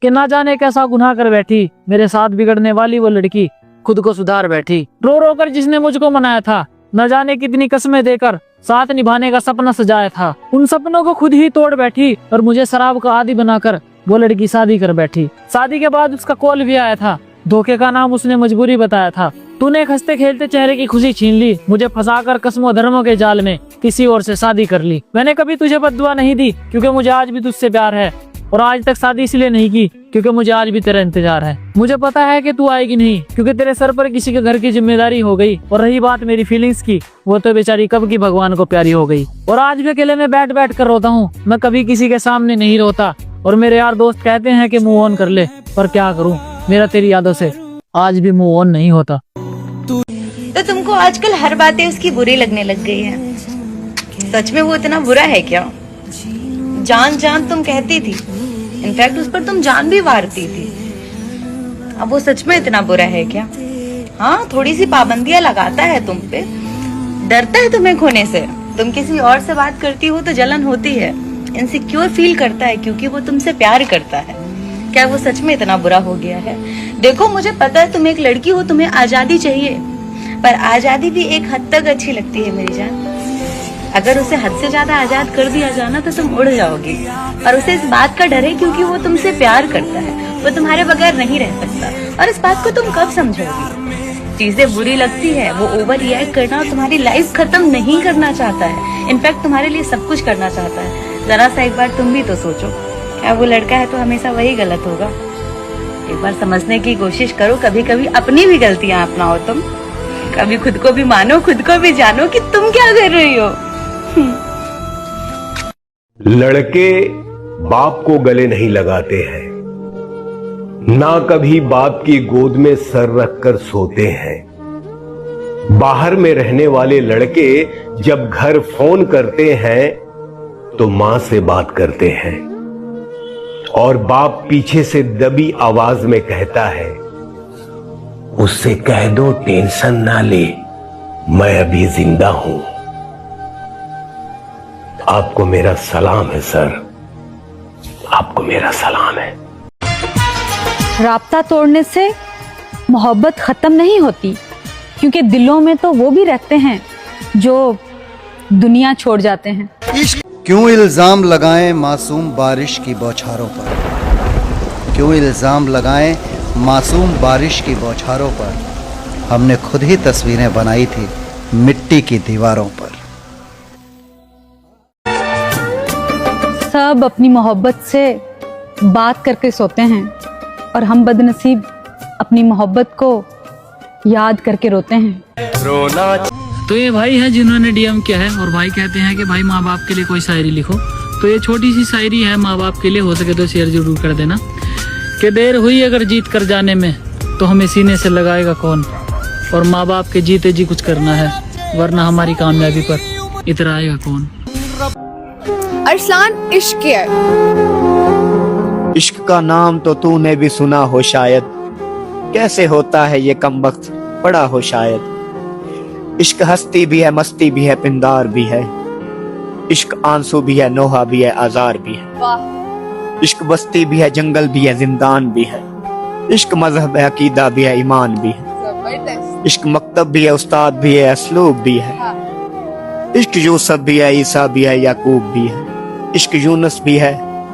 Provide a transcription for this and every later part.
कि ना जाने कैसा गुनाह कर बैठी, मेरे साथ बिगड़ने वाली वो लड़की खुद को सुधार बैठी। रो रो कर जिसने मुझको मनाया था, न जाने कितनी कस्में देकर साथ निभाने का सपना सजाया था, उन सपनों को खुद ही तोड़ बैठी और मुझे शराब का आदी बनाकर वो लड़की शादी कर बैठी। शादी के बाद उसका कॉल भी आया था, धोखे का नाम उसने मजबूरी बताया था। तूने एक हंसते खेलते चेहरे की खुशी छीन ली, मुझे फंसाकर कस्मों धर्मों के जाल में किसी और से शादी कर ली। मैंने कभी तुझे बद्दुआ नहीं दी क्योंकि मुझे आज भी तुझसे प्यार है, और आज तक शादी इसलिए नहीं की क्योंकि मुझे आज भी तेरा इंतजार है। मुझे पता है कि तू आएगी नहीं क्योंकि तेरे सर पर किसी के घर की जिम्मेदारी हो गई, और रही बात मेरी फीलिंग्स की, वो तो बेचारी कब की भगवान को प्यारी हो गई। और आज भी अकेले में बैठ बैठ कर रोता हूँ, मैं कभी किसी के सामने नहीं रोता। और मेरे यार दोस्त कहते हैं कि मूव ऑन कर ले, पर क्या करूँ, मेरा तेरी यादों से आज भी मूव ऑन नहीं होता। तो तुमको आजकल हर बातें उसकी बुरी लगने लग गई है। सच में वो इतना बुरा है क्या? जान जान तुम कहती थी, इनफैक्ट उस पर तुम जान भी वारती थी। अब वो सच में इतना बुरा है क्या? हाँ, थोड़ी सी पाबंदियां लगाता है तुम पे, डरता है तुम्हें खोने से। तुम किसी और से बात करती हो तो जलन होती है, इनसिक्योर फील करता है क्योंकि वो तुमसे प्यार करता है। क्या वो सच में इतना बुरा हो गया है? देखो, मुझे पता है तुम एक लड़की हो, तुम्हें आजादी चाहिए, पर आजादी भी एक हद तक अच्छी लगती है मेरी जान। अगर उसे हद से ज्यादा आजाद कर दिया जाना तो तुम उड़ जाओगी, और उसे इस बात का डर है क्योंकि वो तुमसे प्यार करता है, वो तुम्हारे बगैर नहीं रह सकता। और इस बात को तुम कब समझोगी? चीजें बुरी लगती है, वो ओवर रिएक्ट करना और तुम्हारी लाइफ खत्म नहीं करना चाहता है, इनफैक्ट तुम्हारे लिए सब कुछ करना चाहता है। जरा सा एक बार तुम भी तो सोचो, क्या वो लड़का है तो हमेशा वही गलत होगा? एक बार समझने की कोशिश करो, कभी कभी अपनी भी गलतियां अपनाओ तुम, कभी खुद को भी मानो, खुद को भी जानो कि तुम क्या कर रही हो। लड़के बाप को गले नहीं लगाते हैं, ना कभी बाप की गोद में सर रखकर सोते हैं। बाहर में रहने वाले लड़के जब घर फोन करते हैं तो मां से बात करते हैं, और बाप पीछे से दबी आवाज में कहता है, उससे कह दो टेंशन ना ले, मैं अभी जिंदा हूं। आपको मेरा सलाम है सर, आपको मेरा सलाम है। राब्ता तोड़ने से मोहब्बत खत्म नहीं होती, क्योंकि दिलों में तो वो भी रहते हैं जो दुनिया छोड़ जाते हैं। क्यों इल्जाम लगाएं मासूम बारिश की बौछारों पर, क्यों इल्जाम लगाएं मासूम बारिश की बौछारों पर। हमने खुद ही तस्वीरें बनाई थी मिट्टी की दीवारों पर। सब अपनी मोहब्बत से बात करके सोते हैं, और हम बदनसीब अपनी मोहब्बत को याद करके रोते हैं। तो ये भाई है जिन्होंने डीएम किया है, और भाई कहते हैं कि भाई माँ बाप के लिए कोई शायरी लिखो। तो ये छोटी सी शायरी है माँ बाप के लिए, हो सके तो शेयर जरूर कर देना। कि देर हुई अगर जीत कर जाने में तो हमें सीने से लगाएगा कौन, और माँ बाप के जीते जी कुछ करना है, वरना हमारी कामयाबी पर इतराएगा कौन। अरसलान, इश्क है। इश्क का नाम तो तूने भी सुना हो शायद, कैसे होता है ये कमबख्त पड़ा हो शायद। इश्क हस्ती भी है, मस्ती भी है, पिंदार भी है। इश्क आंसू भी है, नोहा भी है, आजार भी है। इश्क बस्ती भी है, जंगल भी है, जिंदान भी है। इश्क मजहब है, अकीदा भी है, ईमान भी है। इश्क मकतब भी है, उस्ताद भी है, असलूब भी है। इश्क यूसुफ भी है, ईसा भी है, याकूब भी है। इश्क यूनुस भी है,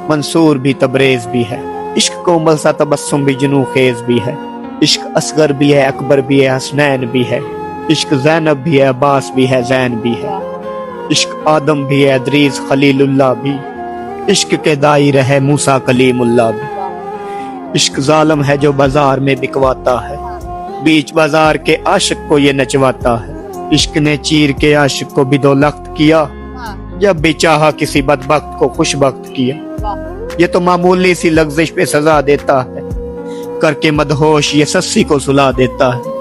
मंसूर भी, तबरेज भी है। इश्क कोमल सा तबस्सुम भी, जुनू खेज भी है। इश्क असगर भी है, अकबर भी है, हसनैन भी है। इश्क ज़ैनब भी है, अब्बास भी है, ज़ैन भी है। इश्क आदम भी है, अदरीस खलीलुल्लाह भी। इश्क के दायरे है, मूसा कलीमुल्लाह भी। इश्क जालिम है जो बाजार में बिकवाता है, बीच बाजार के आशिक को ये नचवाता है। इश्क ने चीर के आशिक को बिदौलख्त किया, जब भी चाहा किसी बदबख्त को खुशबख्त किया। ये तो मामूली सी लग्जिश पे सजा देता है, करके मदहोश ये सस्सी को सुला देता है।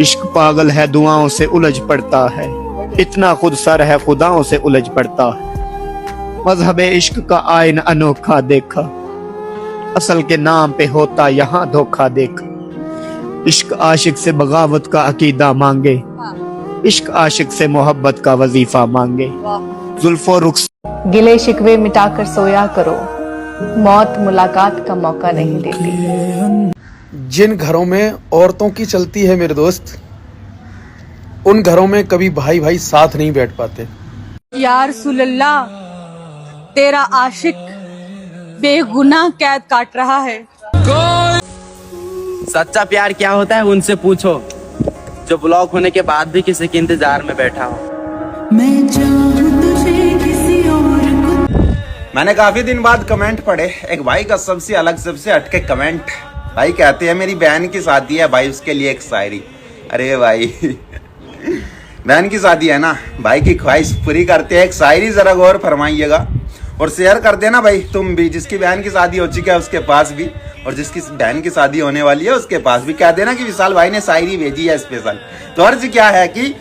इश्क पागल है, दुआओं से उलझ पड़ता है, इतना खुद सर है, खुदाओं से उलझ पड़ता है। मजहब इश्क का आईन अनोखा देखा, असल के नाम पे होता यहाँ धोखा देखा। इश्क आशिक से बगावत का अकीदा मांगे, इश्क आशिक से मोहब्बत का वजीफा मांगे। जुल्फो रुख गिले शिकवे मिटाकर सोया करो, मौत मुलाकात का मौका नहीं देती। जिन घरों में औरतों की चलती है मेरे दोस्त, उन घरों में कभी भाई भाई साथ नहीं बैठ पाते। यार सुल्लाह, तेरा आशिक बेगुनाह कैद काट रहा है। सच्चा प्यार क्या होता है उनसे पूछो, जो ब्लॉक होने के बाद भी किसी के इंतजार में बैठा हो। मैंने काफी दिन बाद कमेंट पढ़े, एक भाई का सबसे अलग सबसे हटके कमेंट। भाई कहते हैं मेरी बहन की शादी है भाई, उसके लिए एक शायरी। अरे भाई बहन की शादी है ना, भाई की ख्वाहिश पूरी करते हैं, एक शायरी जरा गौर फरमाइएगा और शेयर कर देना भाई तुम भी, जिसकी बहन की शादी हो चुकी है उसके पास भी, और जिसकी बहन की शादी होने वाली है उसके पास भी कह देना कि विशाल भाई ने शायरी भेजी है स्पेशल। तो अर्ज क्या है कि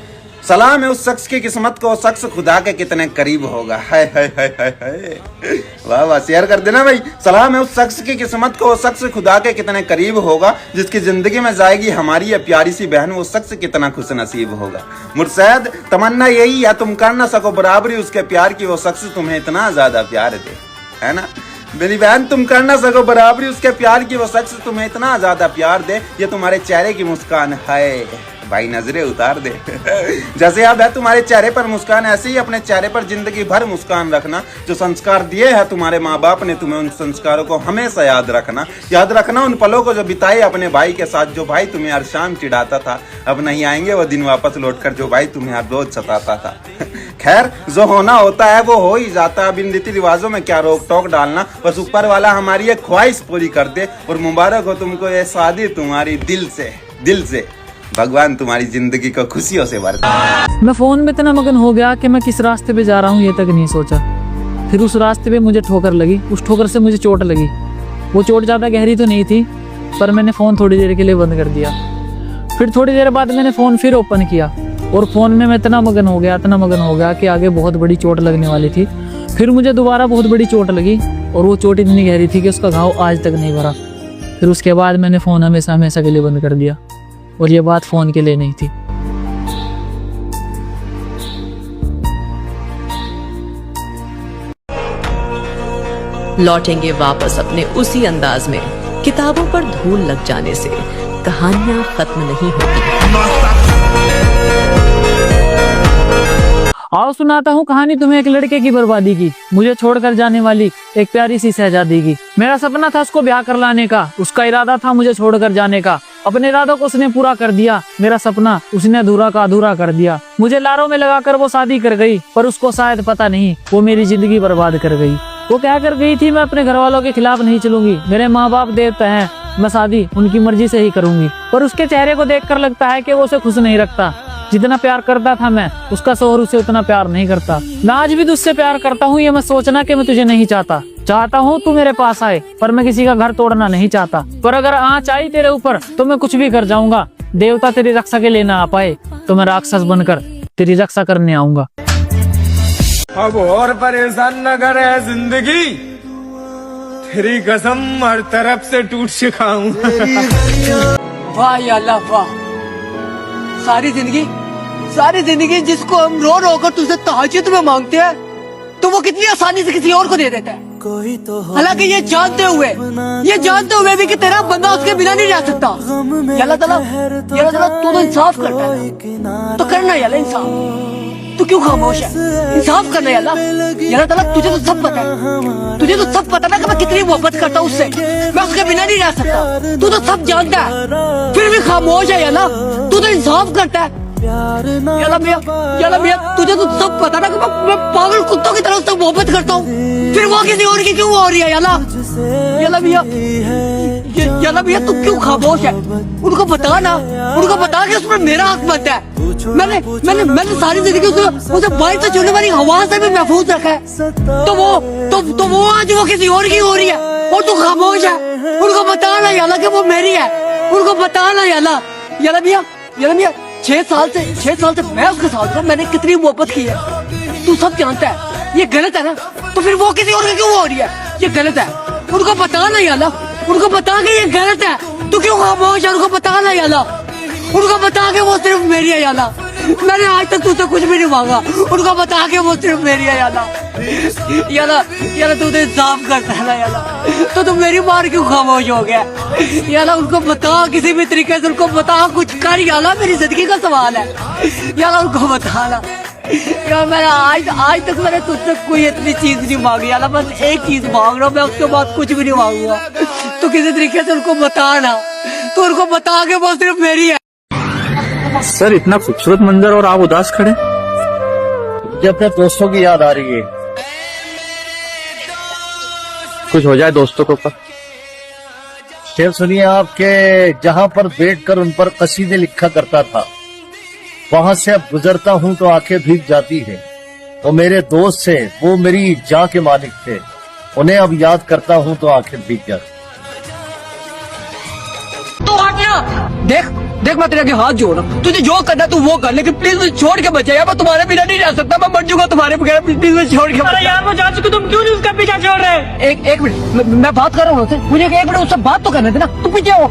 सलाम है उस शख्स की किस्मत को, शख्स खुदा के कितने करीब होगा। हाय हाय हाय हाय हाय, वाह वाह, शेयर कर देना भाई। सलाम है उस शख्स की किस्मत को, शख्स खुदा के कितने करीब होगा, जिसकी जिंदगी में जाएगी हमारी ये प्यारी सी बहन, वो शख्स कितना खुश नसीब होगा। मुर्शद तमन्ना यही है तुम कर ना सको बराबरी उसके प्यार की, वो शख्स तुम्हें इतना ज्यादा प्यार दे, है ना मेरी बहन, तुम कर ना सको बराबरी उसके प्यार की, वो शख्स तुम्हें इतना ज्यादा प्यार दे, ये तुम्हारे चेहरे की मुस्कान है भाई, नजरें उतार दे। जैसे अब है तुम्हारे चेहरे पर मुस्कान, ऐसे ही अपने चेहरे पर जिंदगी भर मुस्कान रखना। जो संस्कार दिए हैं तुम्हारे माँ बाप ने तुम्हें, उन संस्कारों को हमेशा याद रखना। याद रखना उन पलों को जो बिताए अपने भाई के साथ, जो भाई तुम्हें हर शाम चिढ़ाता था। अब नहीं आएंगे वो दिन वापस लौटकर जो भाई तुम्हें हर रोज सताता था। खैर जो होना होता है वो हो ही जाता है, अब इन रीति रिवाजों में क्या रोक टोक डालना। बस ऊपर वाला हमारी ये ख्वाहिश पूरी कर दे, और मुबारक हो तुमको ये शादी तुम्हारी दिल से। भगवान तुम्हारी जिंदगी को खुशियों से भर दे। मैं फोन में इतना मगन हो गया कि मैं किस रास्ते पे जा रहा हूँ ये तक नहीं सोचा। फिर उस रास्ते पे मुझे ठोकर लगी, उस ठोकर से मुझे चोट लगी। वो चोट ज्यादा गहरी तो नहीं थी, पर मैंने फोन थोड़ी देर के लिए बंद कर दिया। फिर थोड़ी देर बाद मैंने फोन फिर ओपन किया, और फोन में मैं इतना मगन हो गया कि आगे बहुत बड़ी चोट लगने वाली थी। फिर मुझे दोबारा बहुत बड़ी चोट लगी, और वो चोट इतनी गहरी थी कि उसका घाव आज तक नहीं भरा। फिर उसके बाद मैंने फोन हमेशा के लिए बंद कर दिया, और ये बात फोन के लिए नहीं थी। लौटेंगे वापस अपने उसी अंदाज में, किताबों पर धूल लग जाने से कहानियां खत्म नहीं होती। आओ सुनाता हूँ कहानी तुम्हें एक लड़के की बर्बादी की, मुझे छोड़कर जाने वाली एक प्यारी सी शहजादी की। मेरा सपना था उसको ब्याह कर लाने का, उसका इरादा था मुझे छोड़कर जाने का। अपने इरादों को उसने पूरा कर दिया, मेरा सपना उसने अधूरा का अधूरा कर दिया। मुझे लारों में लगाकर वो शादी कर गई, पर उसको शायद पता नहीं वो मेरी जिंदगी बर्बाद कर गई। वो क्या कर गई थी, मैं अपने घर वालों के खिलाफ नहीं चलूंगी, मेरे माँ बाप देवता हैं, मैं शादी उनकी मर्जी से ही करूंगी। पर उसके चेहरे को देखकर लगता है कि वो उसे खुश नहीं रखता। जितना प्यार करता था मैं, उसका शोहर उसे उतना प्यार नहीं करता। मैं आज भी तुझसे प्यार करता हूँ, ये मैं सोचना कि मैं तुझे नहीं चाहता हूँ तू मेरे पास आए, पर मैं किसी का घर तोड़ना नहीं चाहता। पर अगर आँच आई तेरे ऊपर तो मैं कुछ भी कर जाऊंगा। देवता तेरी रक्षा के लिए ना आ पाए तो मैं राक्षस बनकर तेरी रक्षा करने आऊंगा। अब और परेशान न करे जिंदगी, तेरी कसम हर तरफ से टूट चुका हूँ। वाह या अल्लाह वाह, सारी जिंदगी जिसको हम रो रो कर तुझसे तहज्जुद में मांगते हैं, तो वो कितनी आसानी से किसी और को दे देता है। हालांकि ये जानते हुए भी कि तेरा बंदा उसके बिना नहीं रह सकता। या अल्लाह ताला तू तो इंसाफ करता है, तो करना या अल्लाह इंसाफ। तू क्यों खामोश है? इंसाफ करना या अल्लाह ताला, तुझे तो सब पता है ना कि मैं कितनी मोहब्बत करता हूँ उससे, मैं उसके बिना नहीं रह सकता। तू तो सब जानता है, फिर भी खामोश है या अल्लाह, तू तो इंसाफ करता है। या मियां, तुझे तो सब पता ना कि मैं पागल कुत्तों की तरह उससे मोहब्बत करता हूँ, फिर वो किसी और की क्यों हो रही है? या मियां, तू क्यों खामोश है? उनको बता कि उसमें मेरा हक बनता है। मैंने सारी जिंदगी उसे बाहर से चलने वाली हवा से भी महफूज रखा है, तो वो आज वो किसी और की हो रही है, और तू खामोश है। उनको बताना याला कि वो मेरी है, उनको बताना याला मियां 6 साल से मैं उसके साथ हूँ, मैंने कितनी मोहब्बत की है, तू सब जानता है। ये गलत है ना, तो फिर वो किसी और की क्यों हो रही है? ये गलत है, उनको बताना याला, उनको बता के ये गलत है। तू क्यों खामोश है? उनको बताना याला, उनको बता के वो सिर्फ मेरी है याला। मैंने आज तक तुझसे कुछ भी नहीं मांगा, उनको बता के वो सिर्फ मेरी है याला। याला याला तू तो इंसाफ करता है ना याला, तो तुम मेरी मार क्यों खामोश हो गया? याला उनको बता, किसी भी तरीके से उनको बता, कुछ कर याला, मेरी जिंदगी का सवाल है याला, उनको बताना यार। मैंने आज तक मैंने तुझसे कोई इतनी चीज नहीं मांगी याला, बस एक चीज मांग रहा हूँ मैं, उसके बाद कुछ भी नहीं मांगूंगा। तो किसी तरीके से उनको बताना, तो उनको बता के बस सिर्फ मेरी है। सर इतना खूबसूरत मंजर और आप उदास खड़े। मुझे अपने दोस्तों की याद आ रही है। कुछ हो जाए दोस्तों के ऊपर। शेर सुनिए आपके, जहां पर बैठकर उन पर कसीदे लिखा करता था, वहां से अब गुजरता हूं तो आंखें भीग जाती है। तो मेरे दोस्त थे, वो मेरी जान के मालिक थे, उन्हें अब याद करता हूं तो आंखें भीग जाती। तो हटना, देख देख मैं तेरे आगे हाथ जोड़ रहा हूं, तुझे जो करना तू वो कर, लेकिन प्लीज मुझे छोड़ के बचा यार, मैं तुम्हारे बिना नहीं रह सकता, मैं मर जाऊंगा तुम्हारे बगैर, प्लीज मुझे छोड़ के बचा। यार मैं जा चुका, तुम क्यों नहीं उसका पीछा छोड़ रहे? एक मिनट, मैं बात कर रहा हूँ, मुझे 1 मिनट उससे बात तो करने देना, तू पीछे हो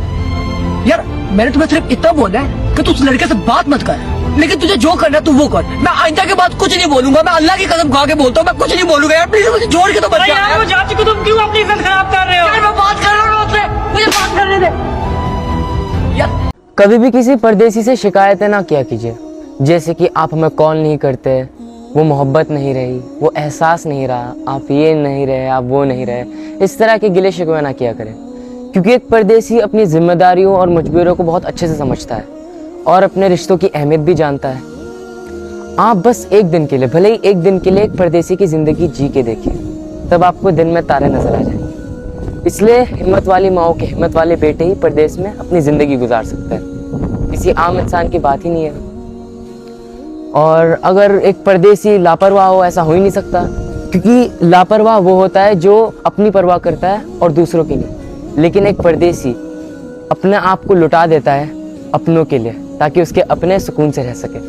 यार। मैंने तुम्हें सिर्फ इतना बोला है कि तू उस लड़के से बात मत कर, लेकिन तुझे जो करना है तू वो कर। मैं आइंदा के बाद कुछ नहीं बोलूंगा, मैं अल्लाह की कसम खा के बोलता हूँ, मैं कुछ नहीं बोलूंगा यार, प्लीज मुझे छोड़ के तो बचा। यार मैं जा चुका, तुम क्यों अपनी इज्जत खराब कर रहे हो? यार मैं बात कर रहा हूँ उससे, मुझे बात करने दे यार। कभी भी किसी परदेसी से शिकायतें ना किया कीजिए, जैसे कि आप हमें कॉल नहीं करते, वो मोहब्बत नहीं रही, वो एहसास नहीं रहा, आप ये नहीं रहे, आप वो नहीं रहे। इस तरह के गिले शिकवे ना किया करें, क्योंकि एक परदेसी अपनी जिम्मेदारियों और मजबूरियों को बहुत अच्छे से समझता है और अपने रिश्तों की अहमियत भी जानता है। आप बस एक दिन के लिए, भले ही एक दिन के लिए, एक परदेसी की जिंदगी जी के देखिए, तब आपको दिन में तारे नजर आ जाएंगे। इसलिए हिम्मत वाली माओ के हिम्मत वाले बेटे ही परदेश में अपनी जिंदगी गुजार सकते हैं, किसी आम इंसान की बात ही नहीं है। और अगर एक परदेसी लापरवाह हो, ऐसा हो ही नहीं सकता, क्योंकि लापरवाह वो होता है जो अपनी परवाह करता है और दूसरों की नहीं, लेकिन एक परदेसी अपने आप को लुटा देता है अपनों के लिए, ताकि उसके अपने सुकून से रह सके।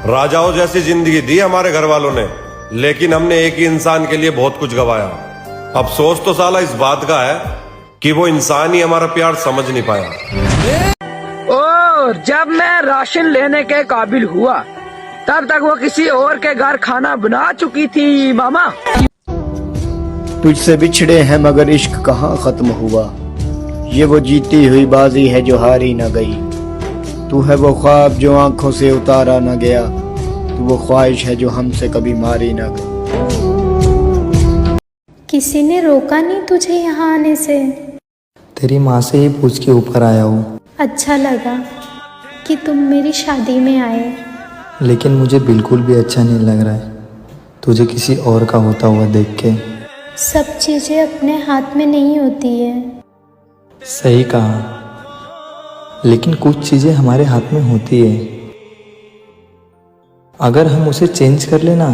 राजाओं जैसी जिंदगी दी हमारे घर वालों ने, लेकिन हमने एक ही इंसान के लिए बहुत कुछ गवाया। अफसोस तो साला इस बात का है कि वो इंसान ही हमारा प्यार समझ नहीं पाया। और जब मैं राशन लेने के काबिल हुआ, तब तक वो किसी और के घर खाना बना चुकी थी। मामा तुझसे बिछड़े हैं मगर इश्क कहाँ खत्म हुआ, ये वो जीती हुई बाजी है जो हारी न गई। तू है वो ख्वाब जो आंखों से उतारा न गया, तू वो ख्वाहिश है जो हमसे कभी मारी न गई। किसी ने रोका नहीं तुझे यहाँ आने से? तेरी माँ से ही पूछ के ऊपर आया हूँ। अच्छा लगा कि तुम मेरी शादी में आए। लेकिन मुझे बिल्कुल भी अच्छा नहीं लग रहा है तुझे किसी और का होता हुआ देख के। सब चीजें अपने हाथ में नहीं होती है। सही कहा, लेकिन कुछ चीजें हमारे हाथ में होती है, अगर हम उसे चेंज कर लेना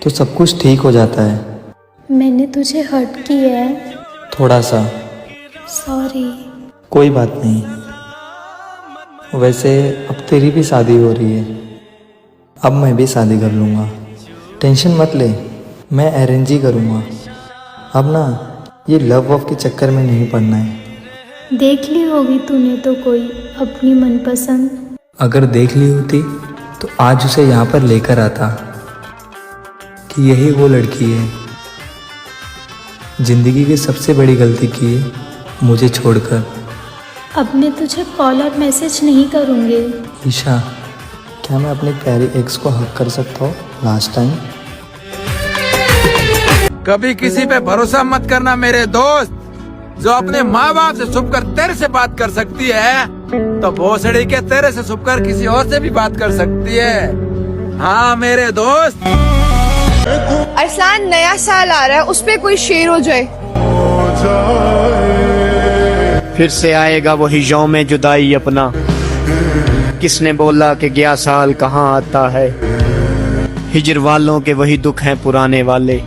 तो सब कुछ ठीक हो जाता है। मैंने तुझे हर्ट किया है? थोड़ा सा। सॉरी। कोई बात नहीं। वैसे अब तेरी भी शादी हो रही है, अब मैं भी शादी कर लूँगा, टेंशन मत ले, मैं अरेंज ही करूँगा। अब ना ये लव वव के चक्कर में नहीं पड़ना है। देख ली होगी तूने तो कोई अपनी मनपसंद। अगर देख ली होती तो आज उसे यहाँ पर लेकर आता कि यही वो लड़की है। जिंदगी की सबसे बड़ी गलती की है मुझे छोड़कर। अब मैं तुझे कॉल और मैसेज नहीं करूँगी। ईशा, क्या मैं अपने प्यारे एक्स को हक कर सकता हूँ लास्ट टाइम? कभी किसी पे भरोसा मत करना मेरे दोस्त। जो अपने माँ बाप से छुपकर तेरे से बात कर सकती है, तो भोसड़ी के तेरे से छुपकर किसी और से भी बात कर सकती है। हाँ मेरे दोस्त। अरसलान, नया साल आ रहा है, उस पे कोई शेर हो जाए। फिर से आएगा वही यौम जुदाई अपना, किसने बोला कि गया साल कहाँ आता है। हिजर वालों के वही दुख हैं पुराने वाले,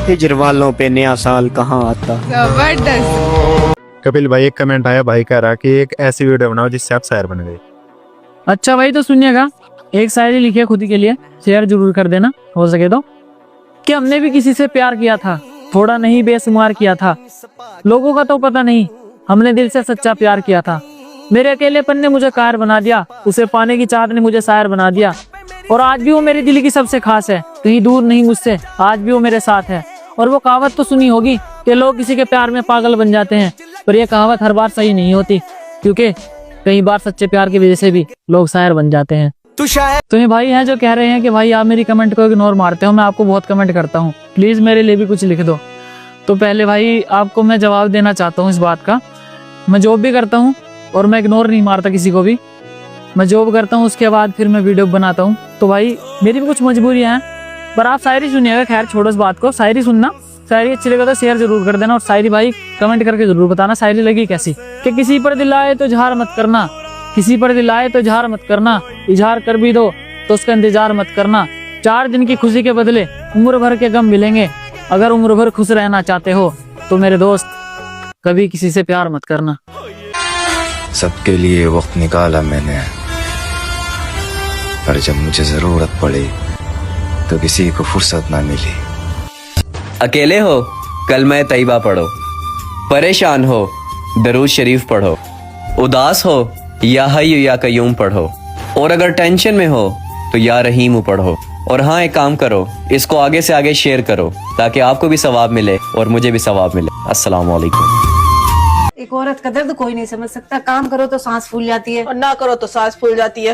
हिजर वालों पे नया साल कहाँ आता। कपिल भाई, एक कमेंट आया, भाई कह रहा कि एक ऐसी वीडियो बनाओ जिससे आप शायर बन गए। अच्छा भाई, तो सुनिएगा, एक शायरी लिखी है खुद के लिए, शेयर जरूर कर देना हो सके तो। कि हमने भी किसी से प्यार किया था, थोड़ा नहीं बेशुमार किया था, लोगों का तो पता नहीं, हमने दिल से सच्चा प्यार किया था। मेरे अकेलेपन ने मुझे कायर बना दिया, उसे पाने की चाहत ने मुझे शायर बना दिया। और आज भी वो मेरे दिल की सबसे खास है, कहीं दूर नहीं मुझसे, आज भी वो मेरे साथ है। और वो कहावत तो सुनी होगी कि लोग किसी के प्यार में पागल बन जाते हैं, पर ये कहावत हर बार सही नहीं होती, क्योंकि कई बार सच्चे प्यार की वजह से भी लोग शायर बन जाते हैं। तो ये भाई हैं जो कह रहे हैं कि भाई आप मेरी कमेंट को इग्नोर मारते हो, मैं आपको बहुत कमेंट करता हूँ, प्लीज मेरे लिए भी कुछ लिख दो। तो पहले भाई आपको मैं जवाब देना चाहता हूँ इस बात का, मैं जॉब भी करता हूँ और मैं इग्नोर नहीं मारता किसी को भी। मैं जॉब करता हूँ, उसके बाद फिर मैं वीडियो बनाता हूँ, तो भाई मेरी भी कुछ मजबूरियाँ हैं। पर आप शायरी सुनिएगा, खैर छोड़ो इस बात को, शायरी सुनना, शायरी अच्छी लगे तो शेयर जरूर कर देना। और शायरी भाई कमेंट करके जरूर बताना शायरी लगी कैसी। कि किसी पर दिल आए तो इजहार मत करना, किसी पर दिल आए तो इजहार मत करना, इजहार कर भी दो तो उसका इंतजार मत करना। 4 दिन की खुशी के बदले उम्र भर के गम मिलेंगे, अगर उम्र भर खुश रहना चाहते हो तो मेरे दोस्त कभी किसी से प्यार मत करना। सबके लिए वक्त निकाला मैंने, पर जब मुझे जरूरत पड़ी तो किसी को फुर्सत ना मिली। अकेले हो कल मैं तैयबा पढ़ो, परेशान हो दरूद शरीफ पढ़ो, उदास हो या हय्यु या कय्यूम पढ़ो, और अगर टेंशन में हो तो या रहीम पढ़ो। और हाँ, एक काम करो, इसको आगे से आगे शेयर करो ताकि आपको भी सवाब मिले और मुझे भी सवाब मिले। अस्सलाम वालेकुम। एक औरत का दर्द कोई नहीं समझ सकता, काम करो तो सांस फूल जाती है और ना करो तो सांस फूल जाती है।